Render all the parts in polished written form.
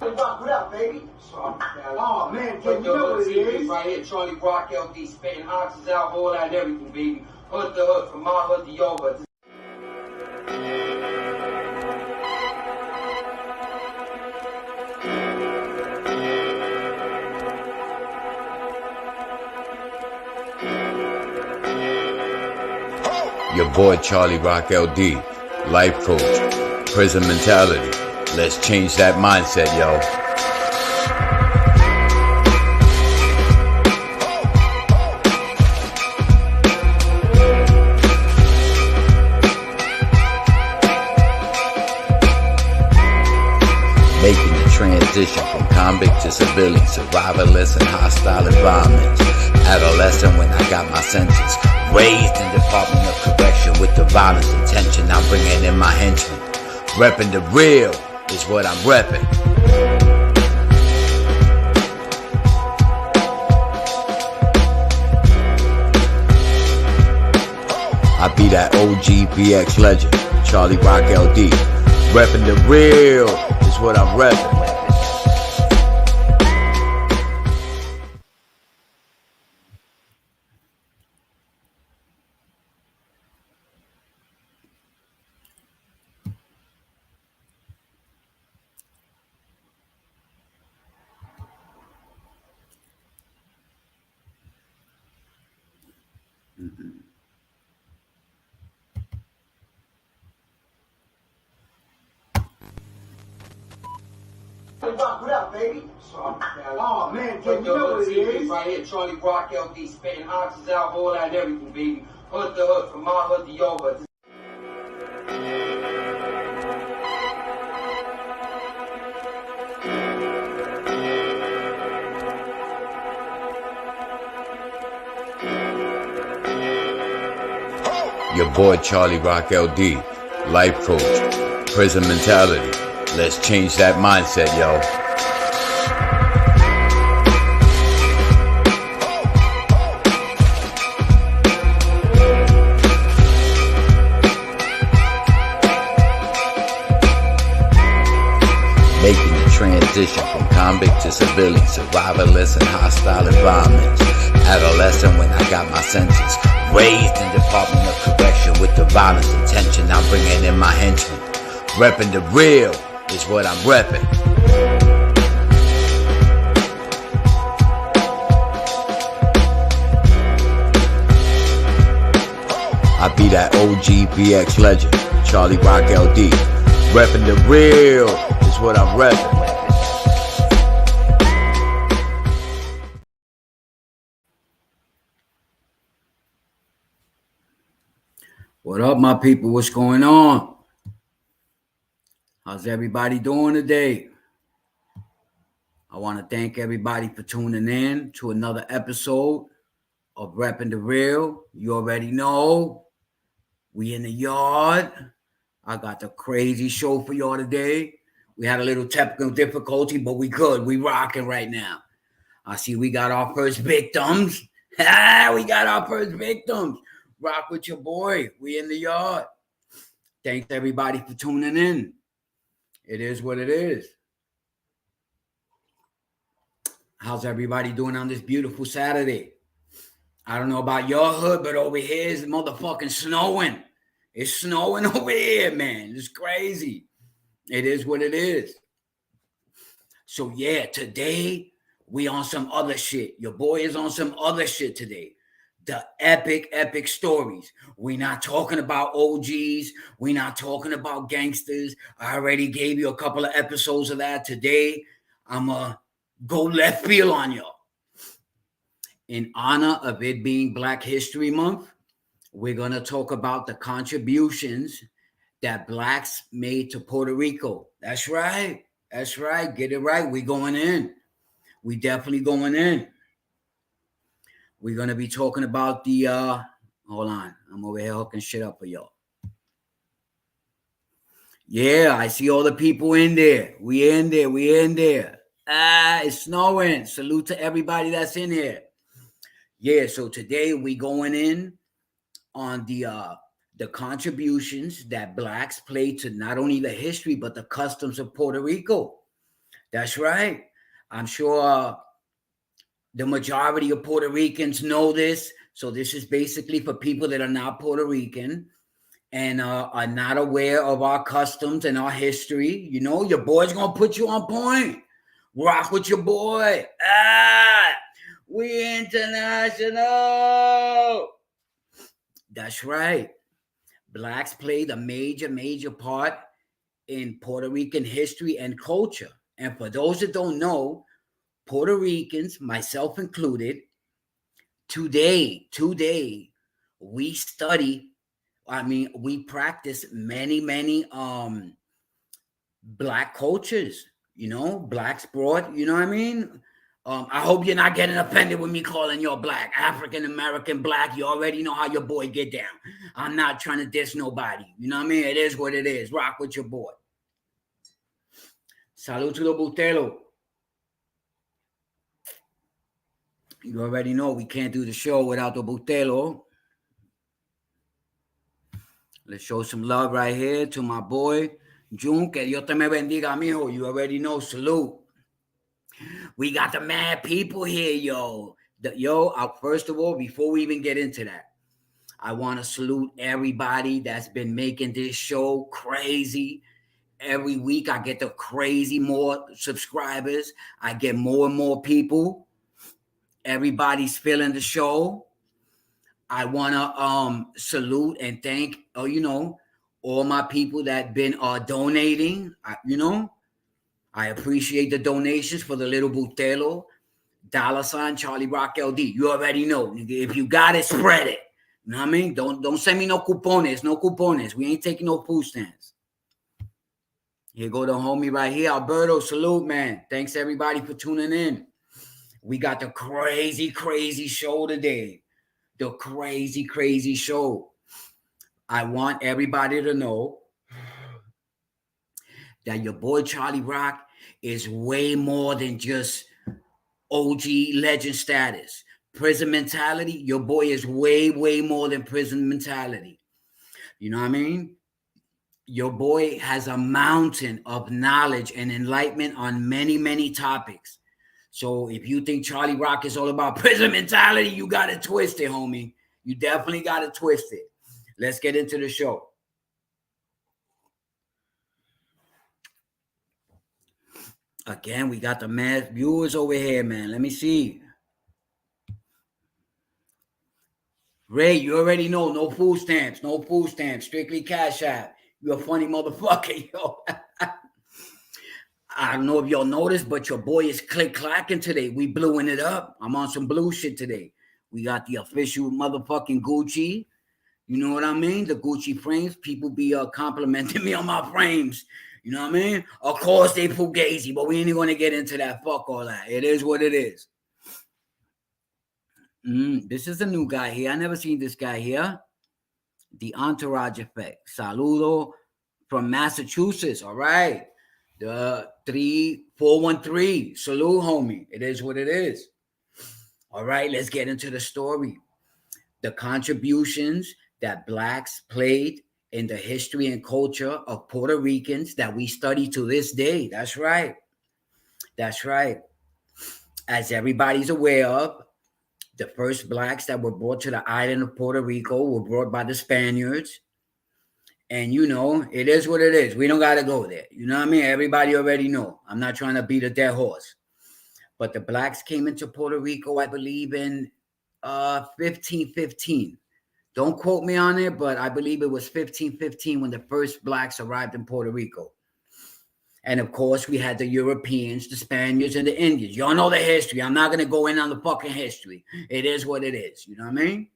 Rock, what up, baby? Oh, man, Put you know what it is? right here, Charlie Rock LD, spitting oxys out, all that and everything, baby. Hood to hood, from my hood to your hood. Your boy Charlie Rock LD, life coach, prison mentality. Let's change that mindset, yo. Making the transition from convict to civilian, survivalist in hostile environments. Adolescent when I got my sentence. Raised in Department of Correction with the violence intention. I'm bringing in my henchmen. Repping the real is what I'm repping. I be that OG BX legend, Charlie Rock LD. Repping the real is what I'm repping. Rock, what up, baby? Oh, man, you know what it is? Right here, Charlie Rock LD, spitting oxys out, all that and everything, baby. Hood to hood, from my hood to your hood. Your boy Charlie Rock LD, life coach, prison mentality. Let's change that mindset, yo. Making the transition from convict to civilian, survivalist in hostile environments. Adolescent when I got my sentence. Raised in Department of Correction with the violence intention. I'm bringing in my henchmen. Repping the real is what I'm repping. I be that OG BX legend, Charlie Rock LD. Repping the real is what I'm repping. What up, my people? What's going on? How's everybody doing today? I want to thank everybody for tuning in to another episode of Repping the Real. You already know, we in the yard. I got the crazy show for y'all today. We had a little technical difficulty, but we good. We rocking right now. I see we got our first victims. We got our first victims. Rock with your boy. We in the yard. Thanks everybody for tuning in. It is what it is. How's everybody doing on this beautiful Saturday? I don't know about your hood, but over here it's motherfucking snowing. It's snowing over here, man. It's crazy. It is what it is. So yeah, today we on some other shit. Your boy is on some other shit today. The epic stories. We're not talking about OGs. We're not talking about gangsters. I already gave you a couple of episodes of that. Today, I'm going to go left field on y'all. In honor of it being Black History Month, we're going to talk about the contributions that Blacks made to Puerto Rico. That's right. That's right. Get it right. We going in. We definitely going in. We're going to be talking about the, hold on. I'm over here hooking shit up for y'all. Yeah, I see all the people in there. We in there. It's snowing. Salute to everybody that's in here. Yeah, so today we going in on the contributions that Blacks played to not only the history, but the customs of Puerto Rico. That's right. I'm sure the majority of Puerto Ricans know this. So this is basically for people that are not Puerto Rican and are not aware of our customs and our history. You know, your boy's going to put you on point. Rock with your boy. We international. That's right. Blacks played a major part in Puerto Rican history and culture. And for those that don't know, Puerto Ricans, myself included, today, we study, we practice many Black cultures, you know, Blacks brought, you know what I mean? I hope you're not getting offended with me calling you Black, African American Black. You already know how your boy get down. I'm not trying to diss nobody. You know what I mean? It is what it is. Rock with your boy. Salud to the Butelo. You already know we can't do the show without the Butelo. Let's show some love right here to my boy, June. Que Dios te me bendiga, mijo. You already know. Salute. We got the mad people here, yo. First of all, before we even get into that, I want to salute everybody that's been making this show crazy. Every week I get the crazy more subscribers. I get more and more people. Everybody's feeling the show. I want to salute and thank, all my people that been donating. I appreciate the donations for the little Butelo, $ Charlie Rock LD. You already know. If you got it, spread it. You know what I mean? Don't send me no cupones. No cupones. We ain't taking no food stamps. Here go the homie right here. Alberto, salute, man. Thanks, everybody, for tuning in. We got the crazy show today. The crazy show. I want everybody to know that your boy Charlie Rock is way more than just OG legend status. Prison mentality, your boy is way more than prison mentality. You know what I mean? Your boy has a mountain of knowledge and enlightenment on many topics. So if you think Charlie Rock is all about prison mentality, you got it twisted, homie. You definitely got it twisted. Let's get into the show. Again, we got the mad viewers over here, man. Let me see. Ray, you already know. No food stamps. No food stamps. Strictly Cash App. You're a funny motherfucker, yo. I don't know if y'all noticed, but your boy is click-clacking today. We bluing it up. I'm on some blue shit today. We got the official motherfucking Gucci. You know what I mean? The Gucci frames. People be complimenting me on my frames. You know what I mean? Of course, they fugazi, but we ain't going to get into that. Fuck all that. It is what it is. This is a new guy here. I never seen this guy here. The Entourage Effect. Saludo from Massachusetts. All right. The 3413. Salute, homie. It is what it is. All right. Let's get into the story. The contributions that Blacks played in the history and culture of Puerto Ricans that we study to this day. That's right. As everybody's aware of, the first Blacks that were brought to the island of Puerto Rico were brought by the Spaniards. And, it is what it is. We don't got to go there. You know what I mean? Everybody already know. I'm not trying to beat a dead horse. But the Blacks came into Puerto Rico, I believe, in 1515. Don't quote me on it, but I believe it was 1515 when the first Blacks arrived in Puerto Rico. And, of course, we had the Europeans, the Spaniards, and the Indians. Y'all know the history. I'm not going to go in on the fucking history. It is what it is. You know what I mean?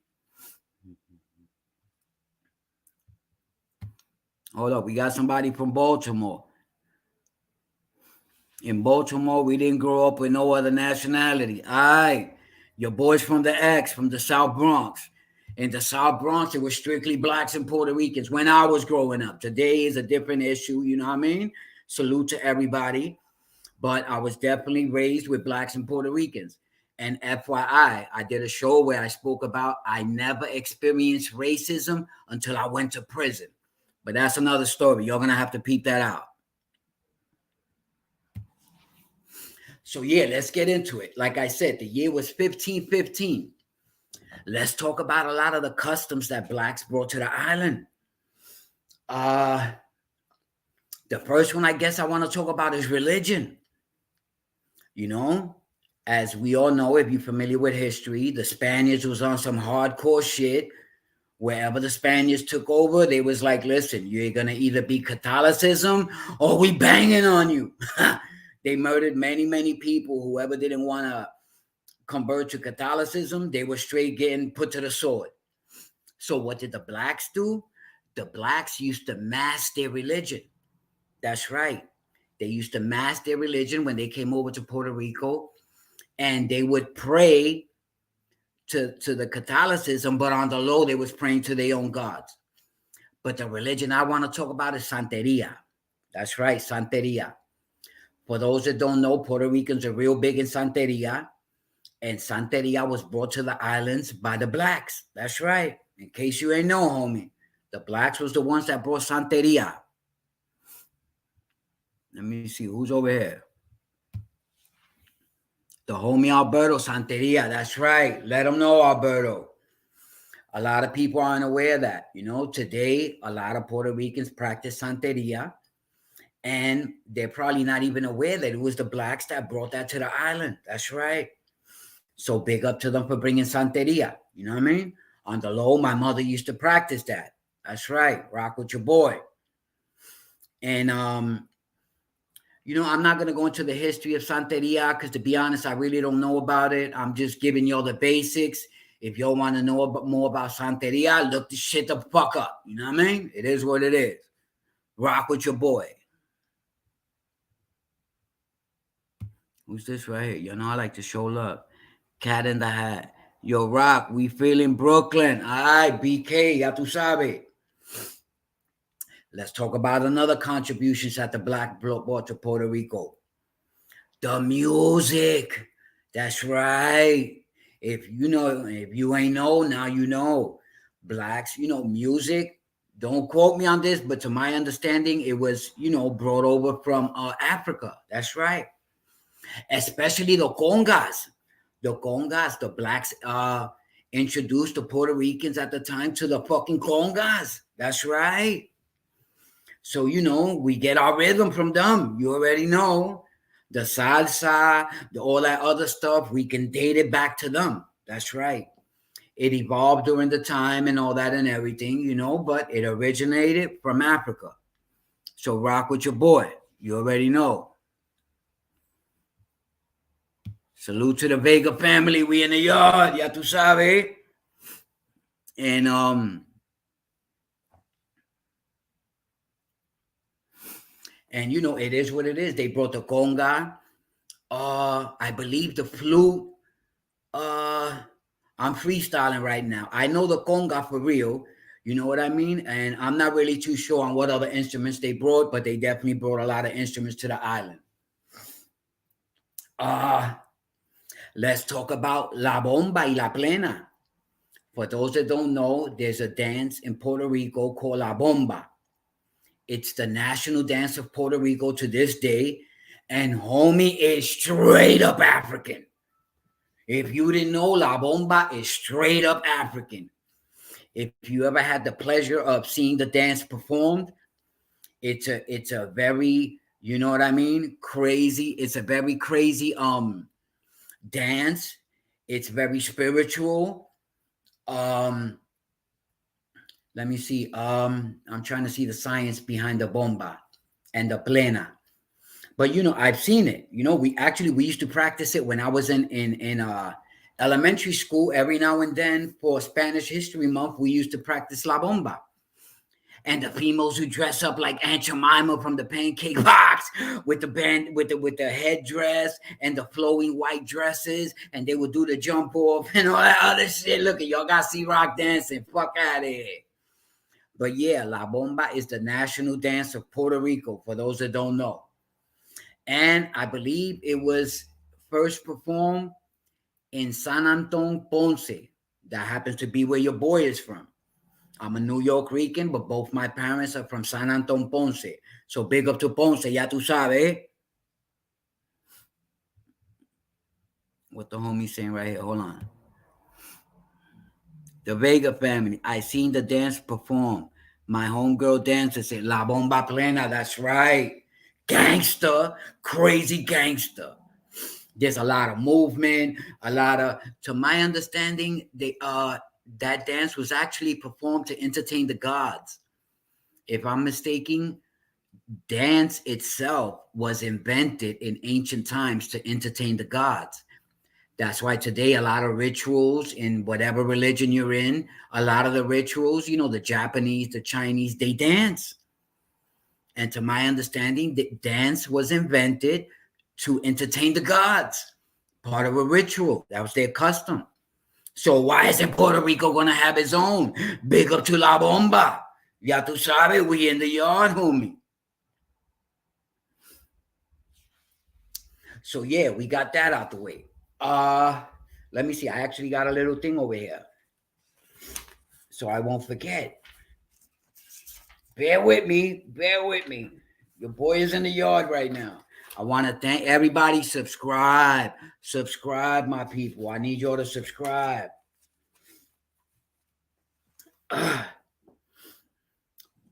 Hold up. We got somebody from Baltimore. In Baltimore, we didn't grow up with no other nationality. All right. Your boys from the X, from the South Bronx. In the South Bronx, it was strictly Blacks and Puerto Ricans when I was growing up. Today is a different issue. You know what I mean? Salute to everybody. But I was definitely raised with Blacks and Puerto Ricans. And FYI, I did a show where I spoke about I never experienced racism until I went to prison. But that's another story. You're going to have to peep that out. So yeah, let's get into it. Like I said, the year was 1515. Let's talk about a lot of the customs that blacks brought to the island. The first one I guess I want to talk about is religion. You know, as we all know, if you're familiar with history, the Spaniards was on some hardcore shit. Wherever the Spaniards took over, they was like, listen, you're going to either be Catholicism or we banging on you. They murdered many, many people. Whoever didn't want to convert to Catholicism, they were straight getting put to the sword. So what did the blacks do? The blacks used to mask their religion. That's right. They used to mask their religion when they came over to Puerto Rico, and they would pray to the Catholicism, but on the low, they was praying to their own gods. But the religion I want to talk about is Santeria. That's right, Santeria. For those that don't know, Puerto Ricans are real big in Santeria, and Santeria was brought to the islands by the blacks. That's right. In case you ain't know, homie, the blacks was the ones that brought Santeria. Let me see who's over here. The homie Alberto Santeria. That's right. Let them know, Alberto. A lot of people aren't aware of that. You know, today, a lot of Puerto Ricans practice Santeria, and they're probably not even aware that it was the blacks that brought that to the island. That's right. So big up to them for bringing Santeria. You know what I mean? On the low, my mother used to practice that. That's right. Rock with your boy. And, you know, I'm not going to go into the history of Santeria because, to be honest, I really don't know about it. I'm just giving y'all the basics. If y'all want to know more about Santeria, look this shit the fuck up. You know what I mean? It is what it is. Rock with your boy. Who's this right here? You know, I like to show love. Cat in the Hat. Yo, Rock, we feeling Brooklyn. All right, BK, ya tu sabes. Let's talk about another contributions that the black brought to Puerto Rico. The music. That's right. If you ain't know, now you know. Blacks, you know, music. Don't quote me on this, but to my understanding, it was, you know, brought over from Africa. That's right. Especially the congas. The congas, the blacks introduced the Puerto Ricans at the time to the fucking congas. That's right. So, you know, we get our rhythm from them. You already know. The salsa, all that other stuff, we can date it back to them. That's right. It evolved during the time and all that and everything, you know, but it originated from Africa. So rock with your boy. You already know. Salute to the Vega family. We in the yard. Ya tu sabes. And you know, it is what it is. They brought the conga. I believe the flute. I'm freestyling right now. I know the conga for real. You know what I mean? And I'm not really too sure on what other instruments they brought, but they definitely brought a lot of instruments to the island. Let's talk about La Bomba y La Plena. For those that don't know, there's a dance in Puerto Rico called La Bomba. It's the national dance of Puerto Rico to this day. And homie is straight up African. If you didn't know, La Bomba is straight up African. If you ever had the pleasure of seeing the dance performed, it's a very, you know what I mean, crazy. It's a very crazy dance. It's very spiritual. Let me see. I'm trying to see the science behind the bomba and the plena. But you know, I've seen it. You know, we used to practice it when I was in elementary school. Every now and then for Spanish History Month, we used to practice La Bomba. And the females who dress up like Aunt Jemima from the Pancake Box with the band, with the headdress and the flowing white dresses, and they would do the jump off and all that other shit. Look at y'all got C-Rock dancing. Fuck out of here. But yeah, La Bomba is the national dance of Puerto Rico, for those that don't know. And I believe it was first performed in San Antonio, Ponce. That happens to be where your boy is from. I'm a New York Rican, but both my parents are from San Antonio, Ponce. So big up to Ponce, ya tu sabes. What the homie saying right here? Hold on. The Vega family. I seen the dance perform. My homegirl dancer said, La Bomba Plena. That's right. Gangster. Crazy gangster. There's a lot of movement, a lot of, to my understanding, that dance was actually performed to entertain the gods. If I'm mistaken, dance itself was invented in ancient times to entertain the gods. That's why today a lot of rituals in whatever religion you're in, a lot of the rituals, the Japanese, the Chinese, they dance. And to my understanding, the dance was invented to entertain the gods. Part of a ritual. That was their custom. So why isn't Puerto Rico going to have its own? Big up to La Bomba. Ya tu sabes, we in the yard, homie. So yeah, we got that out the way. Let me see. I actually got a little thing over here, so I won't forget. Bear with me. Bear with me. Your boy is in the yard right now. I want to thank everybody. Subscribe, my people. I need y'all to subscribe.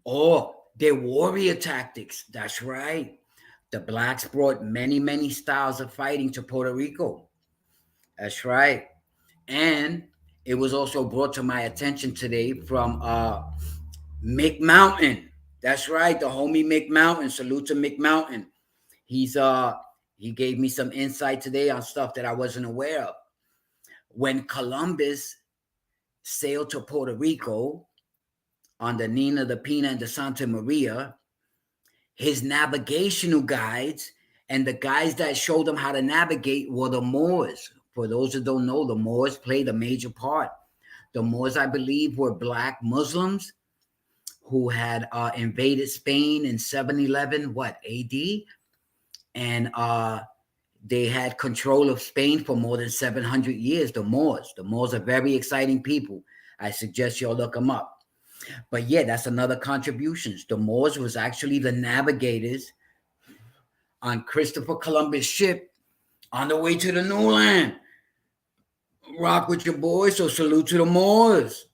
Oh, their warrior tactics. That's right. The blacks brought many, many styles of fighting to Puerto Rico. That's right. And it was also brought to my attention today from Mick Mountain. That's right. The homie Mick Mountain. Salute to Mick Mountain. He gave me some insight today on stuff that I wasn't aware of. When Columbus sailed to Puerto Rico on the Nina, the Pina, and the Santa Maria, his navigational guides and the guys that showed him how to navigate were the Moors. For those who don't know, the Moors played a major part. The Moors, I believe, were black Muslims who had invaded Spain in 711, AD? And they had control of Spain for more than 700 years, the Moors. The Moors are very exciting people. I suggest y'all look them up. But yeah, that's another contribution. The Moors was actually the navigators on Christopher Columbus' ship on the way to the New Land. Rock with your boys, so salute to the Moors.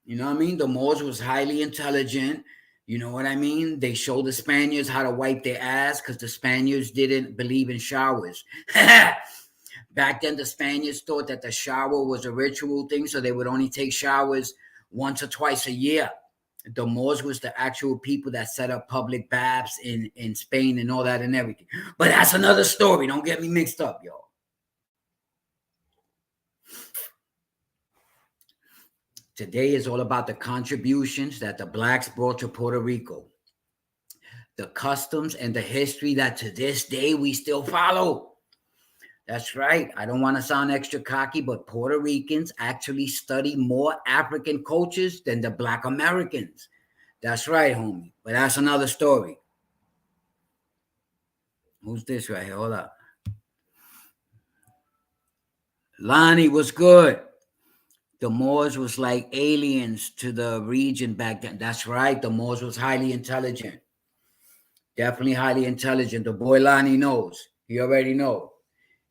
You know what I mean? The Moors was highly intelligent. You know what I mean? They showed the Spaniards how to wipe their ass because the Spaniards didn't believe in showers. Back then, the Spaniards thought that the shower was a ritual thing, so they would only take showers once or twice a year. The Moors was the actual people that set up public baths in Spain and all that and everything. But that's another story. Don't get me mixed up, y'all. Today is all about the contributions that the blacks brought to Puerto Rico. The customs and the history that to this day we still follow. That's right. I don't want to sound extra cocky, but Puerto Ricans actually study more African cultures than the Black Americans. That's right, homie. But that's another story. Who's this right here? Hold up. Lonnie, what's good? The Moors was like aliens to the region back then. That's right. The Moors was highly intelligent. Definitely highly intelligent. The boy Lonnie knows. He already knows.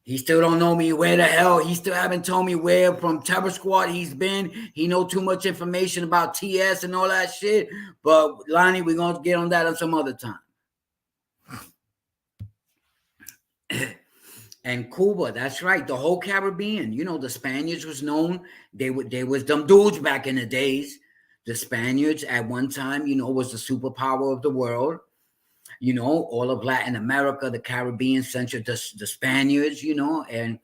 He still don't know me where the hell. He still haven't told me where from Terror Squad he's been. He know too much information about TS and all that shit. But Lonnie, we're going to get on that on some other time. And Cuba, that's right. The whole Caribbean. You know, the Spaniards was known. They was them dudes back in the days. The Spaniards at one time, was the superpower of the world. All of Latin America, the Caribbean, Central, the Spaniards, and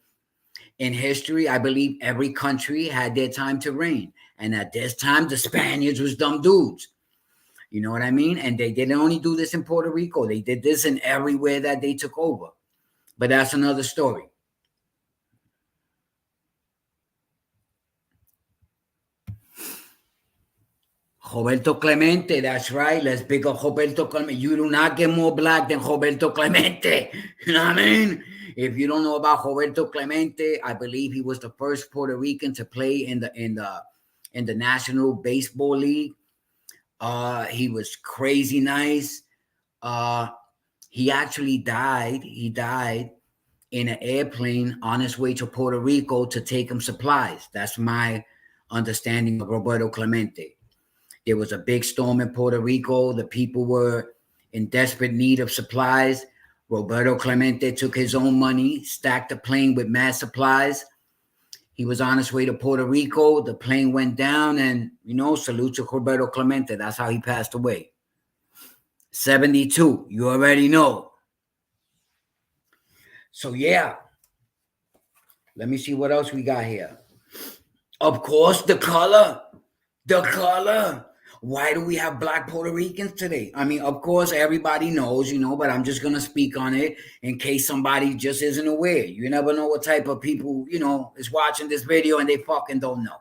in history, I believe every country had their time to reign. And at this time, the Spaniards was dumb dudes. You know what I mean? And they didn't only do this in Puerto Rico. They did this in everywhere that they took over. But that's another story. Roberto Clemente, that's right. Let's pick up Roberto Clemente. You do not get more black than Roberto Clemente. You know what I mean? If you don't know about Roberto Clemente, I believe he was the first Puerto Rican to play in the National Baseball League. He was crazy nice. He actually died. He died in an airplane on his way to Puerto Rico to take him supplies. That's my understanding of Roberto Clemente. There was a big storm in Puerto Rico. The people were in desperate need of supplies. Roberto Clemente took his own money, stacked the plane with mad supplies. He was on his way to Puerto Rico. The plane went down, and, salute to Roberto Clemente. That's how he passed away. 72. You already know. So, yeah. Let me see what else we got here. Of course, the color. The color. Why do we have black Puerto Ricans today? I mean, of course, everybody knows, but I'm just going to speak on it in case somebody just isn't aware. You never know what type of people, is watching this video and they fucking don't know.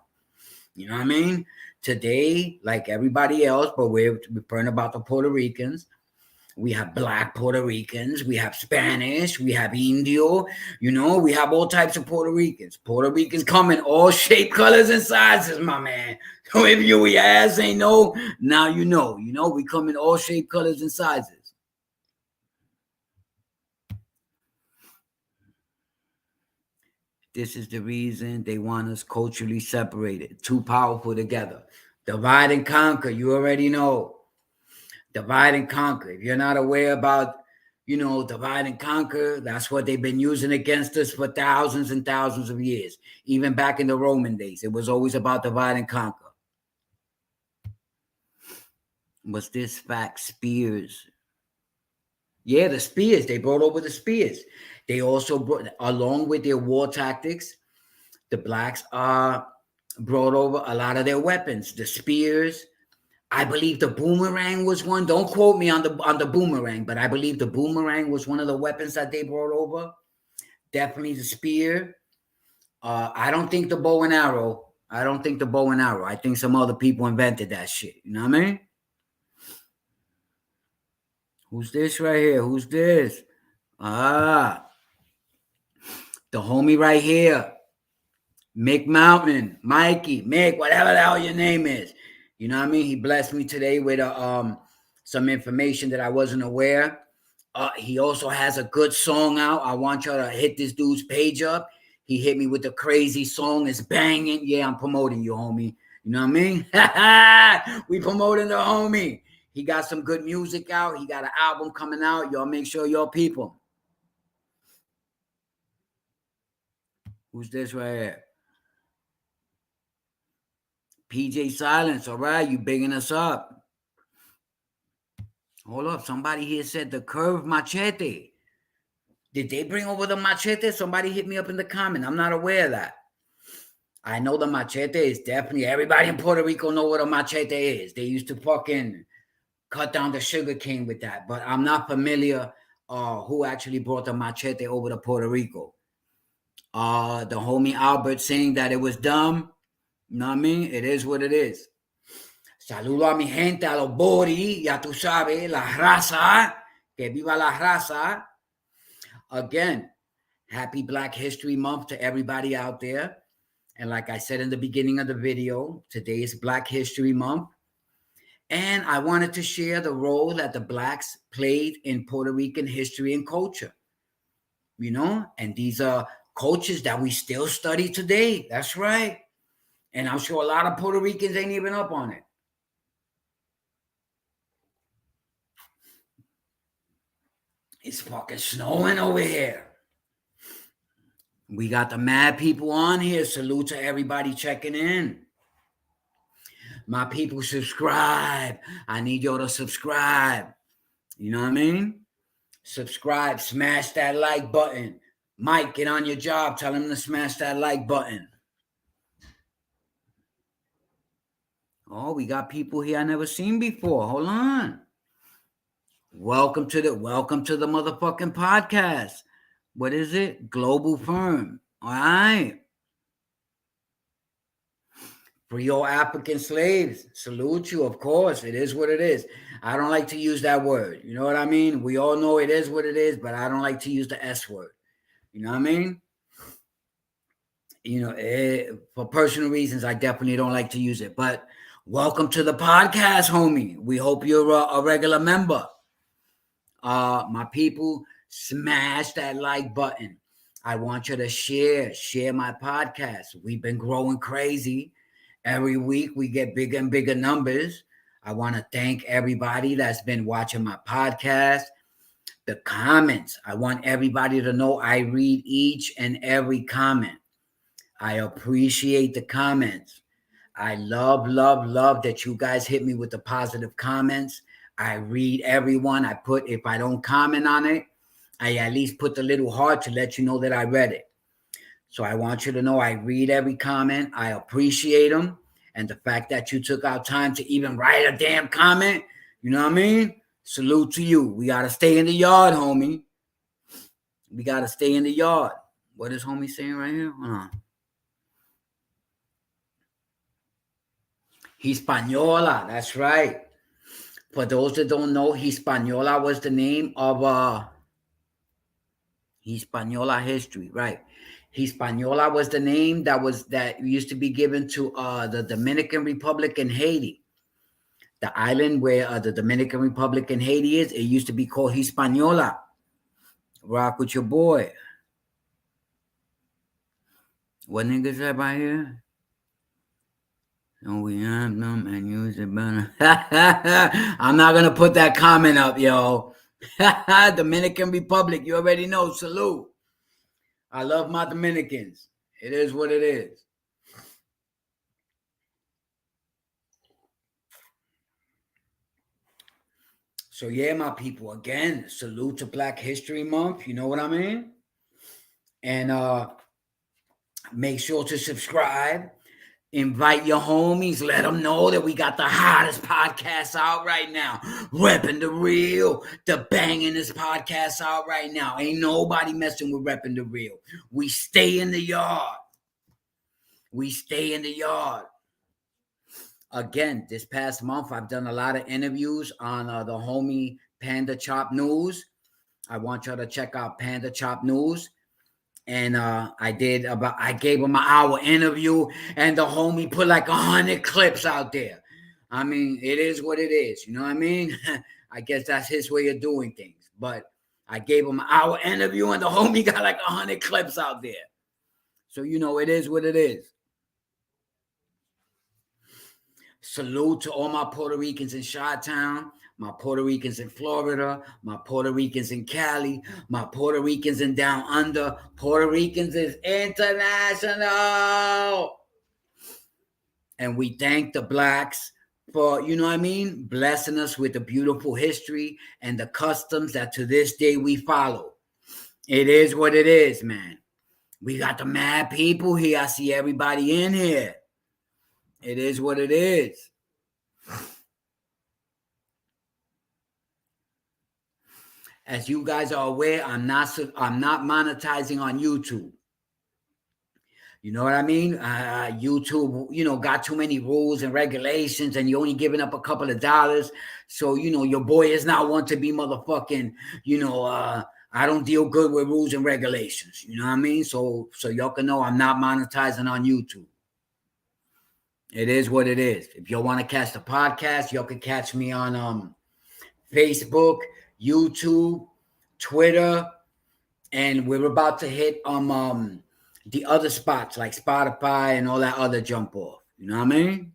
You know what I mean? Today, like everybody else, but we're referring about the Puerto Ricans. We have black Puerto Ricans. We have Spanish. We have Indio. We have all types of Puerto Ricans. Puerto Ricans come in all shapes, colors, and sizes, my man. So if your ass ain't know, now you know. We come in all shapes, colors, and sizes. This is the reason they want us culturally separated. Too powerful together. Divide and conquer. You already know. Divide and conquer. If you're not aware about, divide and conquer, that's what they've been using against us for thousands and thousands of years. Even back in the Roman days, it was always about divide and conquer. Was this fact spears? Yeah, the spears. They brought over the spears. They also brought, along with their war tactics, the blacks brought over a lot of their weapons. The spears. I believe the boomerang was one. Don't quote me on the boomerang, but I believe the boomerang was one of the weapons that they brought over. Definitely the spear. I don't think the bow and arrow. I think some other people invented that shit. You know what I mean? Who's this right here? Who's this? The homie right here. Mick Mountain. Mikey. Mick, whatever the hell your name is. You know what I mean? He blessed me today with some information that I wasn't aware. He also has a good song out. I want y'all to hit this dude's page up. He hit me with a crazy song. It's banging. Yeah, I'm promoting you, homie. You know what I mean? We promoting the homie. He got some good music out. He got an album coming out. Y'all make sure y'all people. Who's this right here? PJ Silence, all right? You bigging us up. Hold up. Somebody here said the curved machete. Did they bring over the machete? Somebody hit me up in the comment. I'm not aware of that. I know the machete is definitely, everybody in Puerto Rico know what a machete is. They used to fucking cut down the sugar cane with that. But I'm not familiar who actually brought the machete over to Puerto Rico. The homie Albert saying that it was dumb. You know what I mean? It is what it is. Saludo a mi gente, a los bori, ya tú sabes, la raza, que viva la raza. Again, happy Black History Month to everybody out there. And like I said in the beginning of the video, today is Black History Month. And I wanted to share the role that the blacks played in Puerto Rican history and culture. And these are cultures that we still study today. That's right. And I'm sure a lot of Puerto Ricans ain't even up on it. It's fucking snowing over here. We got the mad people on here. Salute to everybody checking in. My people, subscribe. I need y'all to subscribe. You know what I mean? Subscribe. Smash that like button. Mike, get on your job. Tell him to smash that like button. Oh, we got people here I never seen before. Hold on. Welcome to the motherfucking podcast. What is it? Global Firm. All right. Free all African slaves. Salute you, of course. It is what it is. I don't like to use that word. You know what I mean? We all know it is what it is, but I don't like to use the S word. You know what I mean? For personal reasons, I definitely don't like to use it. But welcome to the podcast, homie. We hope you're a regular member. My people, smash that like button. I want you to share my podcast. We've been growing crazy. Every week we get bigger and bigger numbers. I want to thank everybody that's been watching my podcast. The comments, I want everybody to know I read each and every comment. I appreciate the comments. I love that you guys hit me with the positive comments. I read everyone. If I don't comment on it, I at least put the little heart to let you know that I read it. So I want you to know I read every comment. I appreciate them. And the fact that you took out time to even write a damn comment, you know what I mean? Salute to you. We got to stay in the yard, homie. We got to stay in the yard. What is homie saying right here? Hold on. Hispaniola, that's right. For those that don't know, Hispaniola was the name of Hispaniola history, right? Hispaniola was the name that used to be given to the Dominican Republic and Haiti. The island where the Dominican Republic and Haiti is, it used to be called Hispaniola. Rock with your boy. What niggas that right here? No, we have them and use it better. I'm not gonna put that comment up, yo. Dominican Republic, you already know. Salute. I love my Dominicans. It is what it is. So yeah, my people, again, salute to Black History Month. You know what I mean? And make sure to subscribe. Invite your homies. Let them know that we got the hottest podcast out right now. Repping the Real. The bangingest podcast out right now. Ain't nobody messing with Repping the Real. We stay in the yard. We stay in the yard. Again, this past month, I've done a lot of interviews on the homie Panda Chop News. I want y'all to check out Panda Chop News. And I gave him an hour interview, and the homie put like 100 clips out there. I mean, it is what it is. You know what I mean? I guess that's his way of doing things. But I gave him an hour interview, and the homie got like 100 clips out there. So, you know, it is what it is. Salute to all my Puerto Ricans in Chi-Town, my Puerto Ricans in Florida, my Puerto Ricans in Cali, my Puerto Ricans in Down Under. Puerto Ricans is international. And we thank the Blacks for, you know what I mean, blessing us with the beautiful history and the customs that to this day we follow. It is what it is, man. We got the mad people here. I see everybody in here. It is what it is. As you guys are aware, I'm not monetizing on YouTube. You know what I mean? YouTube, you know, got too many rules and regulations, and you're only giving up a couple of dollars. So, you know, your boy is not one to be motherfucking, you know, I don't deal good with rules and regulations. You know what I mean? So y'all can know I'm not monetizing on YouTube. It is what it is. If y'all want to catch the podcast, y'all can catch me on Facebook, YouTube, Twitter, and we're about to hit the other spots like Spotify and all that other jump off. You know what I mean?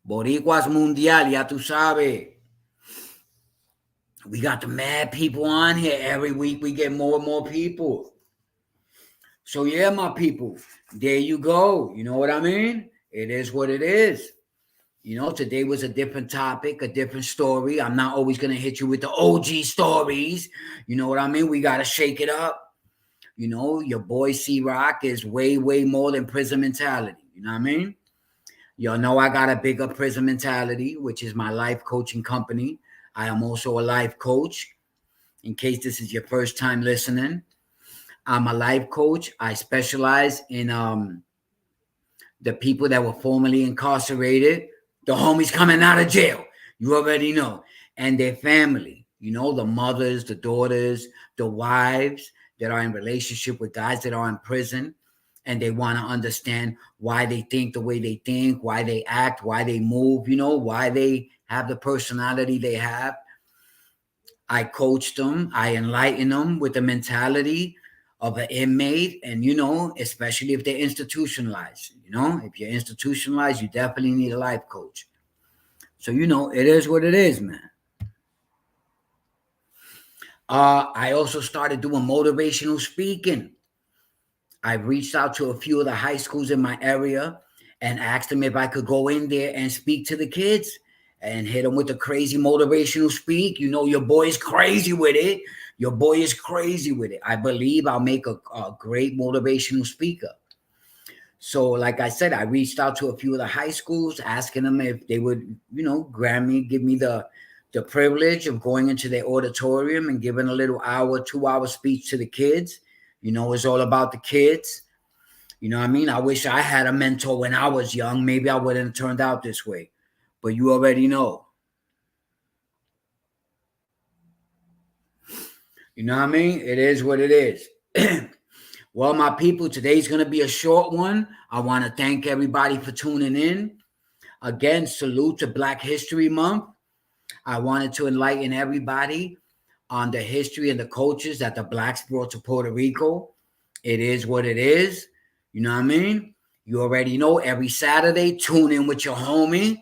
Boricuas Mundial, ya tú sabes. We got the mad people on here. Every week we get more and more people. So yeah, my people, there you go. You know what I mean? It is what it is. You know, today was a different topic, a different story. I'm not always going to hit you with the OG stories. You know what I mean? We got to shake it up. You know, your boy C-Rock is way, way more than prison mentality. You know what I mean? Y'all know I got a bigger prison mentality, which is my life coaching company. I am also a life coach. In case this is your first time listening, I'm a life coach. I specialize in the people that were formerly incarcerated, the homies coming out of jail. You already know. And their family. You know, the mothers, the daughters, the wives that are in relationship with guys that are in prison. And they want to understand why they think the way they think, why they act, why they move, you know, why they have the personality they have. I coach them. I enlighten them with the mentality of an inmate. And, you know, especially if they're institutionalized, you know, if you're institutionalized, you definitely need a life coach. So, you know, it is what it is, man. I also started doing motivational speaking. I reached out to a few of the high schools in my area and asked them if I could go in there and speak to the kids and hit them with the crazy motivational speak. You know, your boy is crazy with it. Your boy is crazy with it. I believe I'll make a great motivational speaker. So, like I said, I reached out to a few of the high schools, asking them if they would, you know, give me the privilege of going into their auditorium and giving a little hour, 2 hour speech to the kids. You know, it's all about the kids. You know what I mean? I wish I had a mentor when I was young. Maybe I wouldn't have turned out this way. But you already know. You know what I mean? It is what it is. Well, my people, today's going to be a short one. I want to thank everybody for tuning in. Again, salute to Black History Month. I wanted to enlighten everybody on the history and the cultures that the Blacks brought to Puerto Rico. It is what it is. You know what I mean? You already know, every Saturday, tune in with your homie.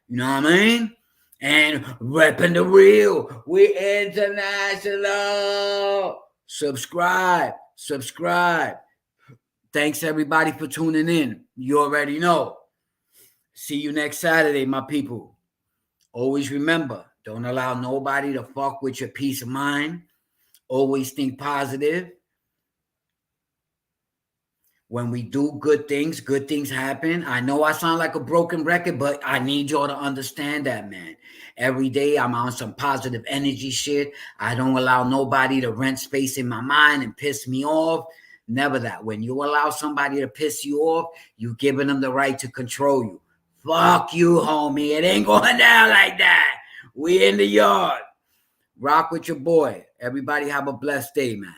You know what I mean? And repping the real. We international. Subscribe. Thanks, everybody, for tuning in. You already know. See you next Saturday, my people. Always remember, don't allow nobody to fuck with your peace of mind. Always think positive. When we do good things happen. I know I sound like a broken record, but I need y'all to understand that, man. Every day I'm on some positive energy shit. I don't allow nobody to rent space in my mind and piss me off. Never that. When you allow somebody to piss you off, you giving them the right to control you. Fuck you, homie. It ain't going down like that. We in the yard. Rock with your boy. Everybody have a blessed day, man.